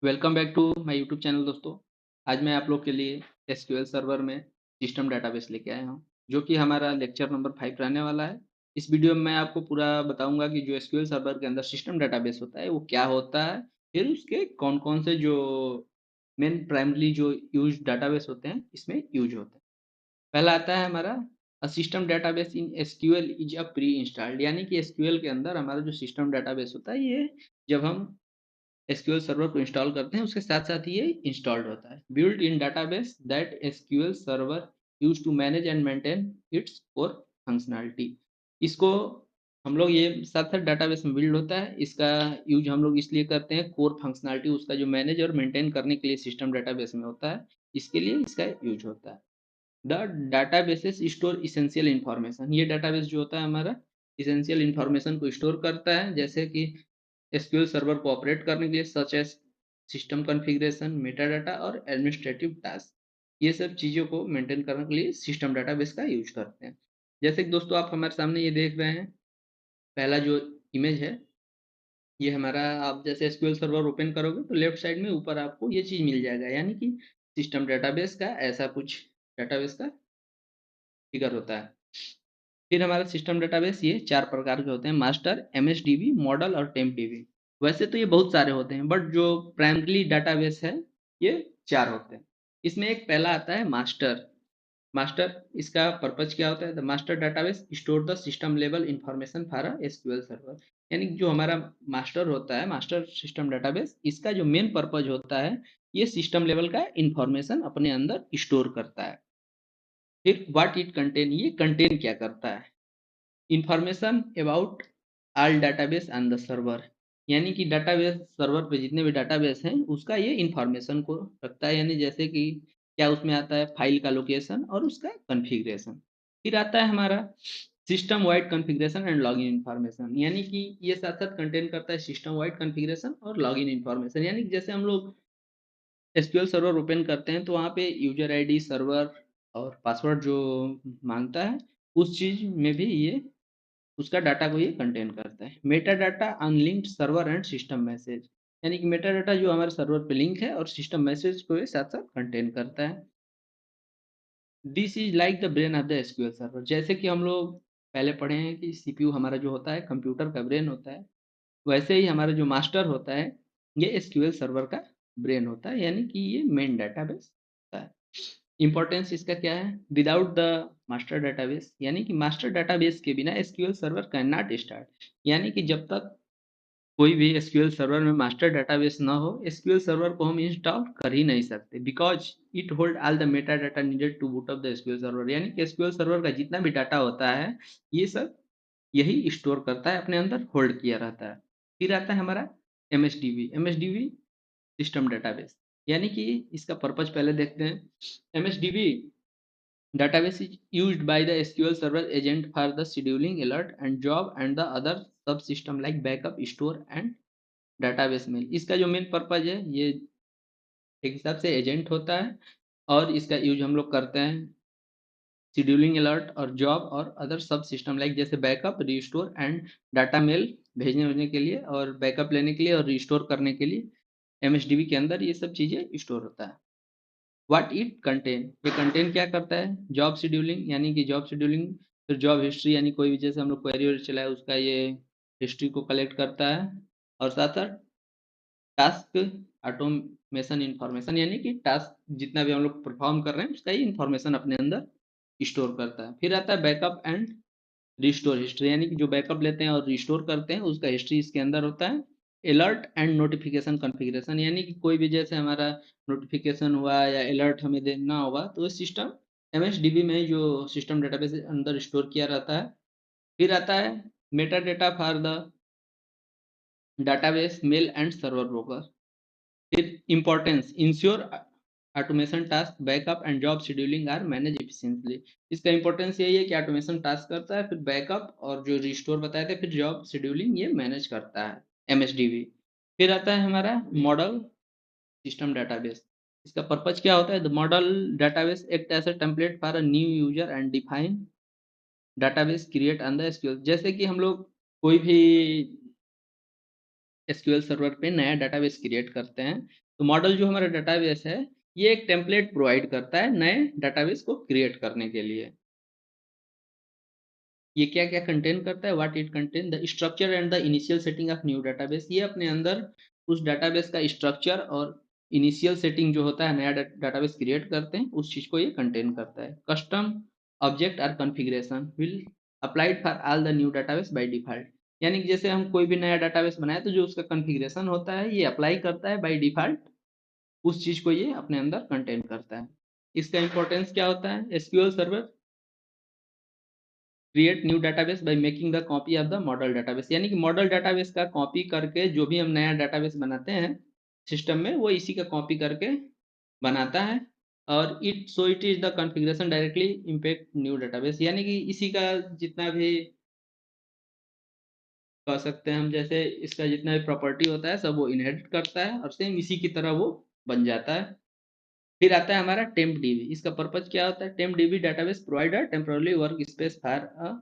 Welcome back to my YouTube channel दोस्तों। आज मैं आप लोग के लिए एसक्यूएल सर्वर में सिस्टम डेटाबेस लेके आया हूँ, जो कि हमारा लेक्चर नंबर 5 रहने वाला है। इस वीडियो में मैं आपको पूरा बताऊंगा कि जो एसक्यूएल सर्वर के अंदर सिस्टम डेटाबेस होता है वो क्या होता है, फिर उसके कौन-कौन से जो मेन प्राइमरी जो यूज डेटाबेस होते हैं इसमें यूज होते हैं। पहला आता है हमारा system database in SQL is a pre installed, यानी कि एसक्यूएल के अंदर हमारा जो सिस्टम डेटाबेस होता है ये जब हम एसक्यूएल सर्वर को इंस्टॉल करते हैं उसके साथ-साथ ये इंस्टॉल्ड होता है। Built in database that SQL server used to manage and maintain its core functionality. इसको हम लोग ये साथ-साथ डेटाबेस में बिल्ड होता है। इसका यूज़ हम लोग इसलिए करते हैं, कोर फंक्शनैलिटी उसका जो मैनेज और मेंटेन करने के लिए सिस्टम डेटाबेस में होता है, इसके लिए इसका यूज़ होता है। The databases store essential information. ये डेटाबेस जो होता है हमारा एसेंशियल इन्फॉर्मेशन को स्टोर करता है, जैसे कि एसक्यूएल सर्वर को ऑपरेट करने के लिए such as system configuration, metadata और एडमिनिस्ट्रेटिव टास्क। ये सब चीज़ों को मेंटेन करने के लिए सिस्टम डेटाबेस का यूज करते हैं। जैसे कि दोस्तों आप हमारे सामने ये देख रहे हैं, पहला जो इमेज है ये हमारा, आप जैसे एसक्यूएल सर्वर ओपन करोगे तो लेफ्ट साइड में ऊपर आपको ये चीज़ मिल जाएगा, यानी कि सिस्टम डेटाबेस का ऐसा कुछ डेटाबेस का फिगर होता है। फिर हमारा सिस्टम डेटाबेस ये 4 प्रकार के होते हैं, मास्टर, एमएसडीबी, मॉडल और टेम्पडीबी। वैसे तो ये बहुत सारे होते हैं, बट जो प्राइमरी डेटाबेस है ये 4 होते हैं। इसमें एक पहला आता है मास्टर। मास्टर, इसका पर्पज क्या होता है? The master database store the system level information for a SQL server. यानी कि जो हमारा मास्टर होता है, मास्टर सिस्टम डेटाबेस, इसका जो मेन पर्पज होता है ये सिस्टम लेवल का इंफॉर्मेशन अपने अंदर स्टोर करता है। फिर व्हाट इट कंटेन, ये कंटेन क्या करता है? Information about all database and the server, यानी कि डाटाबेस सर्वर पे जितने भी डाटाबेस हैं उसका ये इंफॉर्मेशन को रखता है, यानी जैसे कि क्या उसमें आता है, फाइल का लोकेशन और उसका कॉन्फ़िगरेशन। फिर आता है हमारा system wide configuration and login information, यानी कि ये साथ साथ कंटेन करता है सिस्टम वाइड कॉन्फ़िगरेशन और लॉगिन इन्फॉर्मेशन। यानी कि जैसे हम लोग एसक्यूएल सर्वर ओपन करते हैं तो वहाँ पे यूजर आईडी, सर्वर और पासवर्ड जो मांगता है, उस चीज़ में भी ये उसका डाटा को ये कंटेन करता है। Meta data unlinked server and system message, यानी कि मेटा डाटा जो हमारे सर्वर पे लिंक है और सिस्टम मैसेज को ये साथ साथ कंटेन करता है। This is like the brain of the SQL server. जैसे कि हम लोग पहले पढ़े हैं कि सीपीयू हमारा जो होता है कंप्यूटर का ब्रेन होता है, वैसे ही हमारा जो मास्टर होता है ये एसक्यूएल सर्वर का ब्रेन होता है, यानी कि ये मेन डाटाबेस होता है। इंपॉर्टेंस इसका क्या है? विदाउट द मास्टर डाटाबेस, यानी कि मास्टर डाटाबेस के बिना SQL server can not start. यानी कि जब तक कोई भी एसक्यूएल सर्वर में मास्टर डाटाबेस ना हो, एसक्यूएल सर्वर को हम इंस्टॉल कर ही नहीं सकते, because it hold all the meta data needed to boot up the SQL server. यानी कि एसक्यूएल सर्वर का जितना भी डाटा होता है ये सब यही स्टोर करता है, अपने अंदर होल्ड किया रहता है। फिर आता है हमारा एमएसडीबी। एमएसडीबी सिस्टम डेटाबेस, यानी कि इसका पर्पज पहले देखते हैं। एमएसडीबी database is used by the SQL Server agent for the scheduling, alert and job and the other subsystem like backup, store and database mail। इसका जो मेन पर्पज है ये एक हिसाब से एजेंट होता है और इसका यूज हम लोग करते हैं शेड्यूलिंग, अलर्ट और जॉब और अदर सब सिस्टम लाइक जैसे backup, restore and data mail भेजने भेजने के लिए और बैकअप लेने के लिए और रिस्टोर करने के लिए एमएसडीबी के अंदर ये सब चीज़ें स्टोर होता है। व्हाट इट कंटेन, ये कंटेन क्या करता है? जॉब शेड्यूलिंग, यानी कि जॉब शेड्यूलिंग, फिर जॉब हिस्ट्री, यानी कोई भी जैसे हम लोग क्वेरी वैरी चलाए उसका ये हिस्ट्री को कलेक्ट करता है। और साथ साथ टास्क ऑटोमेशन इंफॉर्मेशन, यानी कि टास्क जितना भी हम लोग परफॉर्म कर रहे हैं उसका ये इंफॉर्मेशन अपने अंदर स्टोर करता है। फिर आता है बैकअप एंड रिस्टोर हिस्ट्री, यानी कि जो बैकअप लेते हैं और रिस्टोर करते हैं उसका हिस्ट्री इसके अंदर होता है। अलर्ट एंड नोटिफिकेशन कॉन्फ़िगरेशन, यानी कि कोई भी जैसे हमारा नोटिफिकेशन हुआ या अलर्ट हमें देना होगा तो वो सिस्टम एमएसडीबी में जो सिस्टम डेटाबेस अंदर स्टोर किया रहता है। फिर आता है meta data for the database, mail and server broker. फिर importance, ensure automation task, backup and job scheduling are manage efficiently. इसका इंपॉर्टेंस यही है कि ऑटोमेशन टास्क करता है, फिर बैकअप और जो रिस्टोर बताए थे, फिर जॉब शेड्यूलिंग ये मैनेज करता है एमएसडीबी। फिर आता है हमारा मॉडल सिस्टम डेटाबेस। इसका पर्पज क्या होता है? The model database act as a template for a new user and define database create on the SQL. जैसे कि हम लोग कोई भी एसक्यूएल सर्वर पे नया डेटाबेस क्रिएट करते हैं। तो मॉडल जो हमारा डेटाबेस है, ये एक टेम्पलेट प्रोवाइड करता है नए डेटाबेस को क्रिएट करने के लिए। ये क्या-क्या कंटेन करता है, what it contain the structure and the initial setting of new database. ये अपने अंदर उस डेटाबेस का स्ट्रक्चर और इनिशियल सेटिंग जो होता है, नया डेटाबेस क्रिएट करते हैं, उस चीज़ को ये कंटेन करता है। कस्टम ऑब्जेक्ट और configuration will applied for all the new database by default. यानी कि जैसे हम कोई भी नया डेटाबेस बनाए तो जो उसका कॉन्फ़िगरेशन होता है, ये अप्लाई करता है बाय डिफ़ॉल्ट, उस चीज़ को ये अपने अंदर कंटेन करता है। इसका इम्पोर्टेंस क्या होता है? SQL server create new database by making the copy of the model database. यानी कि मॉडल डेटाबेस का कॉपी करके जो भी हम नया डेटाबेस बनाते हैं सिस्टम में, वो इसी का कॉपी करके बनाता है। और it is the configuration directly impact new database. यानी कि इसी का जितना भी कह सकते हैं हम, जैसे इसका जितना भी प्रॉपर्टी होता है सब वो इनहेरिट करता है और सेम इसी की तरह वो बन जाता है। फिर आता है हमारा टेम्प डीबी। इसका पर्पज क्या होता है? Temp DB database provider temporary work space for a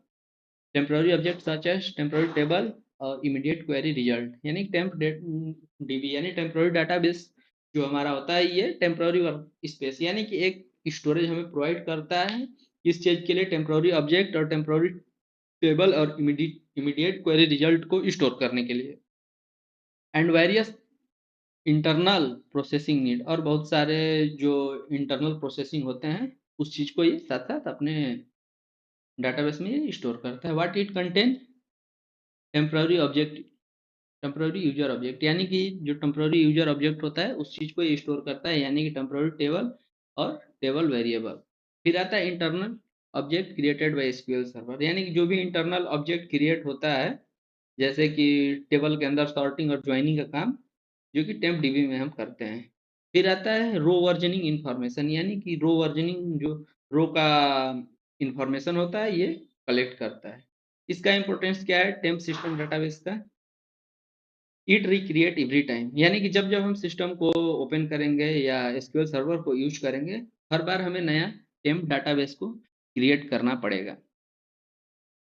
temporary object such as temporary table और इमीडिएट क्वेरी रिजल्ट। यानी टेम्प डीबी यानी टेम्पररी डाटाबेस जो हमारा होता है, ये टेम्पररी वर्क स्पेस यानी कि एक स्टोरेज हमें प्रोवाइड करता है इस चीज के लिए, टेम्पररी ऑब्जेक्ट और टेम्पररी टेबल और इमीडिएट क्वेरी रिजल्ट को स्टोर करने के लिए। And various internal processing need, और बहुत सारे जो इंटरनल प्रोसेसिंग होते हैं, उस चीज को ये साथ साथ अपने डाटाबेस में ये स्टोर करता है। What it contain? Temporary object, temporary user object. यानी कि जो टेम्पररी यूजर ऑब्जेक्ट होता है उस चीज को ये स्टोर करता है, यानी कि टेम्पररी टेबल और टेबल वेरिएबल। फिर आता है internal object created by SQL server. यानी कि जो भी इंटरनल ऑब्जेक्ट क्रिएट होता है, जैसे कि टेबल के अंदर सॉर्टिंग और ज्वाइनिंग का काम, जो कि टेम्प डीबी में हम करते हैं। फिर आता है रो वर्जनिंग इंफॉर्मेशन। यानी कि रो वर्जनिंग, जो रो का इंफॉर्मेशन होता है, ये कलेक्ट करता है। इसका इंपॉर्टेंस क्या है टेम्प सिस्टम डेटाबेस का? It recreate every time. यानी कि जब जब हम सिस्टम को ओपन करेंगे या एसक्यूएल सर्वर को यूज करेंगे, हर बार हमें नया टेम्प डाटाबेस को क्रिएट करना पड़ेगा।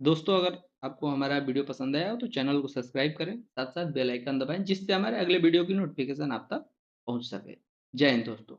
दोस्तों, अगर आपको हमारा वीडियो पसंद आया हो तो चैनल को सब्सक्राइब करें, साथ साथ बेल आइकन दबाएं, जिससे हमारे अगले वीडियो की नोटिफिकेशन आप तक पहुंच सके। जय हिंद दोस्तों।